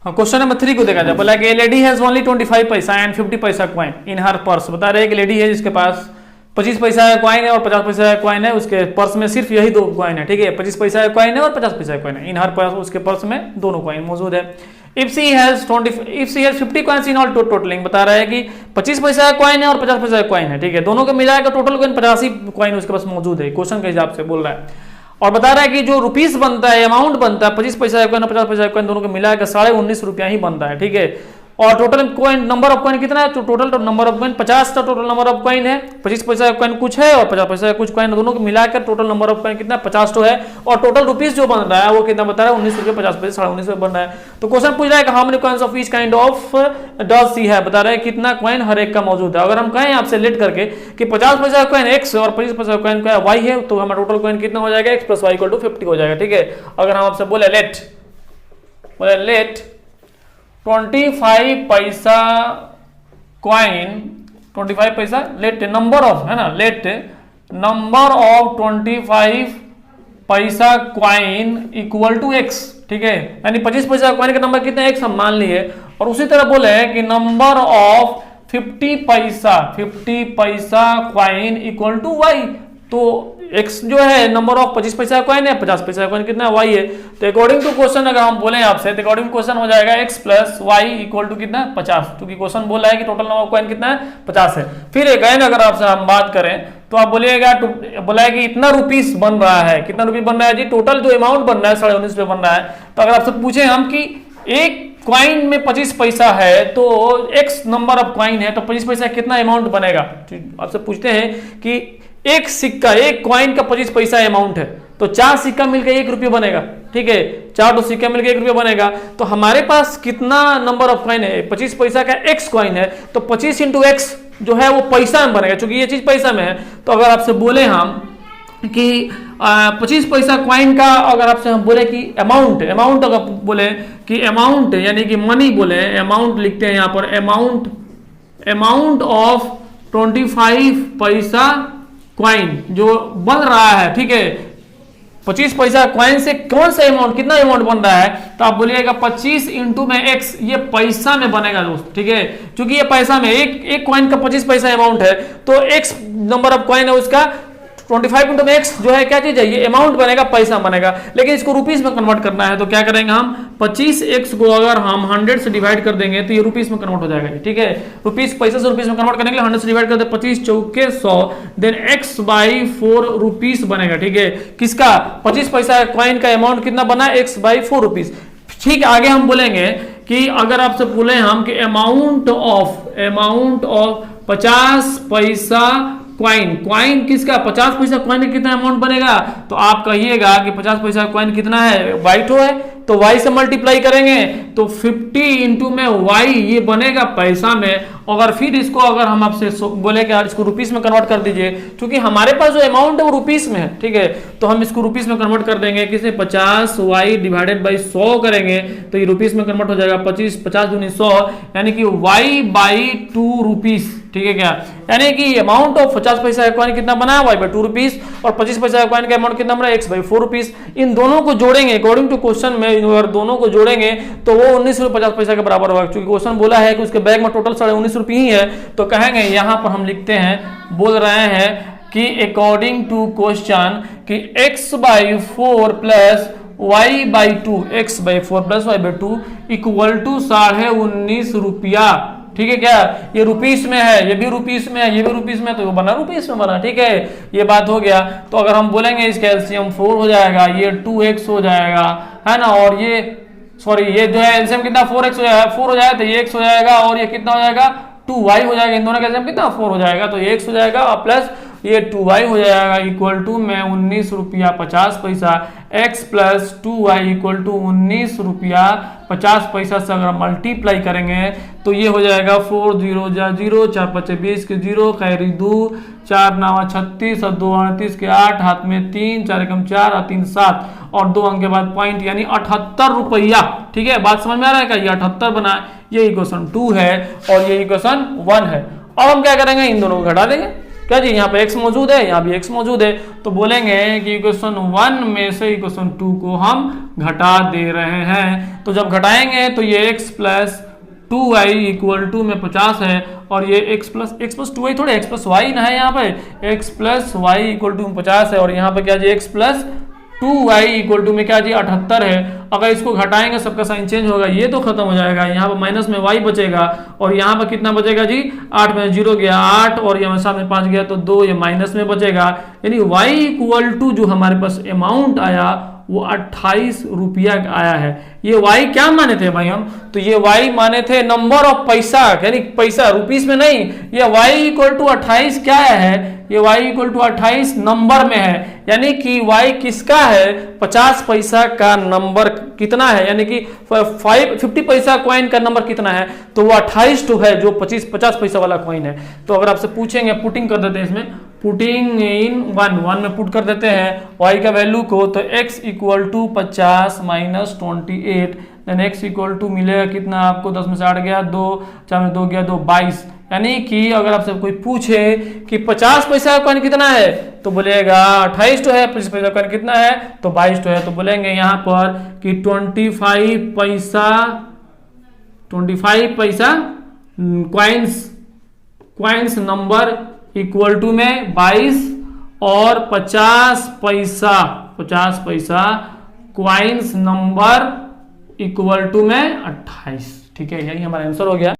Question number 3 को देखा जाए। बोला कि लेडी हैज ओनली 25 पैसा एंड 50 पैसा कॉइन इन हर पर्स। बता रहे हैं कि लेडी है जिसके पास 25 पैसा का कॉइन है और 50 पैसा का कॉइन है, उसके पर्स में सिर्फ यही दो कॉइन है, ठीक है, 25 पैसा का कॉइन है और 50 पैसा का कॉइन है। इन हर पर्स, उसके पर्स में दोनों कॉइन मौजूद है। If she has 50 coins in all totalling, बता रहा है कि 25 पैसा का कॉइन है और 50 पैसा का कॉइन है, ठीक है, दोनों को मिलाकर टोटल कॉइन 85 कॉइन उसके पास मौजूद है, क्वेश्चन के हिसाब से बोल रहा है। और बता रहा है कि जो रुपीस बनता है, अमाउंट बनता है 25 पैसा का कॉइन और 50 पैसा का कॉइन दोनों को मिलाकर 19.5 रुपया ही बनता है, ठीक है। और total coin number of coin कितना है, तो टोटल नंबर ऑफ कॉइन 50 का टोटल नंबर ऑफ कॉइन है, 25 पैसा का कॉइन कुछ है और 50 पैसा का कुछ कॉइन, दोनों को मिलाकर टोटल नंबर ऑफ कॉइन कितना 50 तो है। और टोटल रुपीस जो बन रहा है वो कितना बता रहा है 19 रुपये 50 पैसे 19.5 रुपये बन रहा है। तो क्वेश्चन पूछ रहा है कि how many coins of each kind of does she है, बता रहा है कितना कॉइन हर एक का मौजूद है। अगर हम कहें आपसे लेट करके कि 50 पैसा का कॉइन x और 25 पैसा का कॉइन का y है, तो हमारा टोटल कॉइन कितना हो जाएगा x + y = 50 हो जाएगा, ठीक है। अगर हम आपसे बोले लेट 25 पैसा कॉइन 25 पैसा लेट नंबर ऑफ है ना, लेट नंबर ऑफ 25 पैसा कॉइन = x, ठीक है, यानी 25 पैसा कॉइन का नंबर कितना x हम मान लिए। और उसी तरह बोले कि नंबर ऑफ 50 पैसा कॉइन = y, तो x जो है नंबर ऑफ 25 पैसा कॉइन है, 50 पैसा कॉइन कितना y है। तो अकॉर्डिंग टू क्वेश्चन अगर हम बोले आपसे, तो अकॉर्डिंग क्वेश्चन हो जाएगा x + y = कितना 50, क्योंकि क्वेश्चन बोला है कि टोटल नंबर ऑफ कॉइन कितना है 50 है। फिर अगेन अगर आपसे हम बात करें तो आप बोलिएगा, बोला है कि इतना रुपीस बन रहा है, कितना रुपीस बन रहा है जी, टोटल जो अमाउंट बन रहा है 19.5 रुपये बन रहा है। तो अगर आपसे पूछे हम कि एक कॉइन में 25 पैसा है तो x नंबर ऑफ कॉइन है, तो 25 पैसा कितना अमाउंट बनेगा, आपसे पूछते हैं कि एक सिक्का, एक कॉइन का 25 पैसा अमाउंट है, तो 4 सिक्का मिलकर 1 रुपया बनेगा, ठीक है, 4 सिक्का मिलकर 1 रुपया बनेगा। तो हमारे पास कितना नंबर ऑफ कॉइन है, 25 पैसा का x कॉइन है, तो 25 × x जो है वो पैसा में बनेगा, क्योंकि ये चीज पैसा में है। तो अगर आपसे बोले हम कि 25 पैसा कॉइन का, अगर आपसे हम बोले कि अमाउंट अगर बोले कि अमाउंट यानी कि मनी बोले, अमाउंट लिखते हैं यहाँ पर, अमाउंट ऑफ 25 पैसा कॉइन जो बन रहा है, ठीक है, 25 पैसा कॉइन से कौन सा अमाउंट, कितना अमाउंट बन रहा है, तो आप बोलिएगा 25 × में x, ये पैसा में बनेगा दोस्त, ठीक है, क्योंकि ये पैसा में एक कॉइन का 25 पैसा अमाउंट है, तो x नंबर ऑफ कॉइन है उसका 25 × x जो है क्या चीज है, ये अमाउंट बनेगा, पैसा बनेगा। लेकिन इसको रुपीस में कन्वर्ट करना है, तो क्या करेंगे हम 25x को अगर हम 100 से डिवाइड कर देंगे तो ये रुपीस में कन्वर्ट हो जाएगा, ठीक है। रुपीस पैसा से रुपीस में कन्वर्ट करने के लिए 100 से डिवाइड कर दे, 25 चौके 100, देन x/4 रुपीस बनेगा, ठीक है। किसका 25 पैसा कॉइन का अमाउंट कितना बना, x/4 रुपीस। ठीक, आगे हम बोलेंगे कि अगर आपसे बोले हम कि अमाउंट ऑफ 50 पैसा कॉइन किसका, 50 पैसा कॉइन का कितना अमाउंट बनेगा, तो आप कहिएगा कि 50 पैसा कॉइन कितना है, y2 है, तो y से मल्टीप्लाई करेंगे तो 50 × में y ये बनेगा पैसा में। अगर फिर इसको अगर हम आपसे बोले कि यार इसको रुपीस में कन्वर्ट कर दीजिए, क्योंकि हमारे पास जो अमाउंट है वो रुपीस में है, ठीक है, तो हम इसको रुपीस में कन्वर्ट कर देंगे, किसे 50y / 100 करेंगे तो ये रुपीस में कन्वर्ट हो जाएगा, 50 × 100 यानी कि y/2 रुपीस, ठीक है क्या, यानी कि अमाउंट ऑफ 50 पैसा का कॉइन कितना बना है y/2 रुपीस, और 25 पैसा का कॉइन का अमाउंट कितना बना है x/4 रुपीस। इन दोनों को जोड़ेंगे अकॉर्डिंग टू क्वेश्चन में, अगर दोनों को जोड़ेंगे तो वो 19 रुपये 50 पैसा के बराबर होगा, क्योंकि क्वेश्चन बोला है कि उसके बैग में टोटल 19.5 रुपये ही है। तो कहेंगे यहाँ पर हम लिखते हैं, बोल रहे हैं कि अकॉर्डिंग टू क्वेश्चन कि x/4 + y/2 x/4 + y/2 = 19.5 रुपया, ठीक है क्या, ये रुपीस में है, ये भी रुपीस में है, ये भी रुपीस में, तो वो बना रुपीस में बना, ठीक है, ये बात हो गया। तो अगर हम बोलेंगे इसका एलसीएम 4 हो जाएगा, ये 2x हो जाएगा, है ना, और ये सॉरी ये जो है एलसीएम कितना 4x हो जाएगा, 4 हो जाएगा तो ये x हो जाएगा, और ये कितना हो जाएगा 2y हो जाएगा, इन दोनों का एलसीएम कितना 4 हो जाएगा, तो ये x हो जाएगा प्लस ये 2y हो जाएगा = में 19 रुपया 50 पैसा, x + 2y = 19 रुपया 50 पैसा से अगर मल्टीप्लाई करेंगे तो ये हो जाएगा 4 0 0 4 5 20 के 0 खैरी 2 4 9 36 और 2 38 के 8 हाथ में 3 4 एकम 4 और 3 7 और 2 अंक के बाद पॉइंट यानी 78 रुपया, ठीक है, बात समझ में आ रहा है क्या, ये 78 बना, ये इक्वेशन 2 है और ये इक्वेशन 1 है। अब हम क्या करेंगे, इन दोनों को घटा देंगे, क्या जी, यहाँ पे x मौजूद है, यहाँ भी x मौजूद है, तो बोलेंगे कि इक्वेशन 1 में से इक्वेशन 2 को हम घटा दे रहे हैं। तो जब घटाएंगे तो ये x plus 2y equal to में 50 है, और ये x प्लस 2y थोड़े x प्लस वाई ना है, यहाँ पे x plus y equal to में 50 है, और यहाँ पे क्या जी x plus 2y equal to में क्या जी 78 है। अगर इसको घटाएंगे सबका साइन चेंज होगा, ये तो खत्म हो जाएगा, यहाँ पर माइनस में y बचेगा, और यहाँ पर कितना बचेगा जी 8 में 0 गया 8, और यहाँ 7 में 5 गया तो 2, ये माइनस में बचेगा, यानी y इक्वल टू जो हमारे पास अमाउंट आया वो 28 रुपया आया है। ये y क्या माने थे भाई हम, तो ये y माने थे नंबर ऑफ पैसा, यानी पैसा रुपीस में नहीं, ये y इक्वल टू 28 क्या है, ये y इक्वल टू 28 नंबर में है, यानी कि y किसका है, 50 पैसा का नंबर कितना है, यानी कि 50 पैसा कॉइन का नंबर कितना है, तो वो 28 तो है जो 50 पैसा वाला कॉइन है। तो अगर आपसे पूछेंगे, पुटिंग कर देते हैं इसमें, पुटिंग इन 1 में पुट कर देते हैं y का वैल्यू को, तो x equal to 50 minus 28, then x equal to मिलेगा कितना आपको, 10 में से 8 गया 2, 4 में 2 गया 2, 22। यानी कि अगर आपसे कोई पूछे कि 50 पैसा का कॉइन कितना है, तो बोलेगा 28 तो है, 25 पैसा का कॉइन कितना है, तो 22 तो है, तो बोलेंगे यहाँ पर कि 25 पैसा कॉइन्स नंबर इक्वल टू में 22, और 50 पैसा क्वाइंस नंबर इक्वल टू में 28। ठीक है, यही हमारा आंसर हो गया।